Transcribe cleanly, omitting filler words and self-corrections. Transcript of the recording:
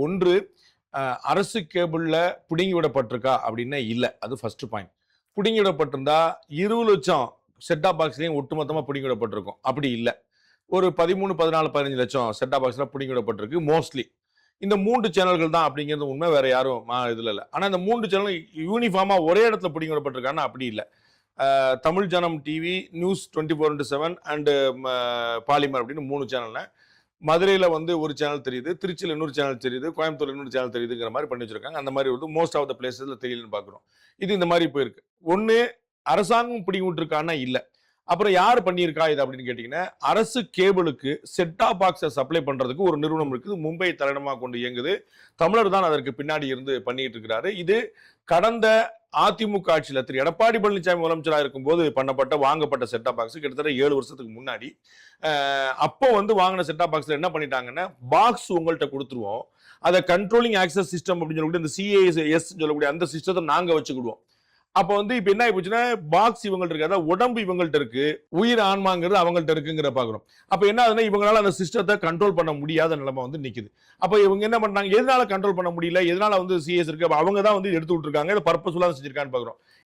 ஒன்று அரசு கேபிள்ல பிடுங்கி விடப்பட்டிருக்கா அப்படின்னா இல்லை. அது ஃபர்ஸ்ட் பாயிண்ட். பிடுங்கி விடப்பட்டிருந்தா 20 லட்சம் செட்டாப் பாக்ஸ்லையும் ஒட்டுமொத்தமாக பிடுங்கி விடப்பட்டிருக்கும். அப்படி இல்லை. ஒரு 13, 14, 15 லட்சம் செட்டாப் பாக்ஸ்ல பிடுங்கி விடப்பட்டிருக்கு மோஸ்ட்லி. இந்த 3 சேனல்கள் தான் அப்படிங்கிறது உண்மை. வேற யாரும் இதுல இல்லை. ஆனால் இந்த 3 சேனல் யூனிஃபார்மா ஒரே இடத்துல பிடுங்கி விடப்பட்டிருக்காங்கன்னா அப்படி இல்லை. தமிழ் ஜனம் டிவி, நியூஸ் 24/7 அண்டு பாலிமர் அப்படின்னு 3 சேனல்ல மதுரையில் வந்து ஒரு சேனல் தெரியுது, திருச்சியில் இன்னொரு சேனல் தெரியுது, கோயம்புத்தூர் இன்னொரு சேனல் தெரியுதுங்கிற மாதிரி பண்ணி வச்சிருக்காங்க. அந்த மாதிரி வந்து மோஸ்ட் ஆஃப் த பிளேசஸ்ல தெரியலன்னு பார்க்குறோம். இது இந்த மாதிரி போயிருக்கு. ஒன்று அரசாங்கம் பிடிங்கி விட்டுருக்கான்னா இல்லை. அப்புறம் யார் பண்ணியிருக்கா இது அப்படின்னு கேட்டீங்கன்னா, அரசு கேபிளுக்கு செட்டாப் பாக்ஸை சப்ளை பண்றதுக்கு ஒரு நிறுவனம் இருக்குது. மும்பை தலைநகரமாக கொண்டு இயங்குது. தமிழர் தான் அதற்கு பின்னாடி இருந்து பண்ணிட்டு இருக்கிறாரு. இது கடந்த அதிமுக ஆட்சியில் திரு எடப்பாடி பழனிசாமி முதலமைச்சராக இருக்கும்போது வாங்கப்பட்ட செட்டாப் பாக்ஸ் கிட்டத்தட்ட 7 வருஷத்துக்கு முன்னாடி. அப்போ வந்து வாங்கின செட்டாப் பாக்ஸ்ல என்ன பண்ணிட்டாங்கன்னா, பாக்ஸ் உங்கள்கிட்ட கொடுத்துருவோம், அதை கண்ட்ரோலிங் ஆக்சஸ் சிஸ்டம் அப்படின்னு சொல்லக்கூடிய இந்த CAS சொல்லக்கூடிய அந்த சிஸ்டத்தை நாங்க வச்சுக்கிடுவோம். அப்ப வந்து இப்ப என்ன ஆயிப்போச்சுன்னா, பாக்ஸ் இவங்கள்ட்ட இருக்கு, அதாவது உடம்பு இவங்கள்ட்ட இருக்கு, உயிர் ஆன்மாங்கிறது அவங்கள்ட்ட இருக்குங்கிற பாக்குறோம். அப்ப என்ன ஆகுதுன்னா, இவங்களால அந்த சிஸ்டத்தை கண்ட்ரோல் பண்ண முடியாத நிலைமை வந்து நிக்குது. அப்ப இவங்க என்ன பண்றாங்க, எதனால கண்ட்ரோல் பண்ண முடியல, எதனால வந்து CS இருக்கு, அவங்க தான் வந்து எடுத்து விட்டுருக்காங்க, இதை பர்பஸ்ஃபுல்லா செஞ்சிருக்கான்னு பாக்குறோம்.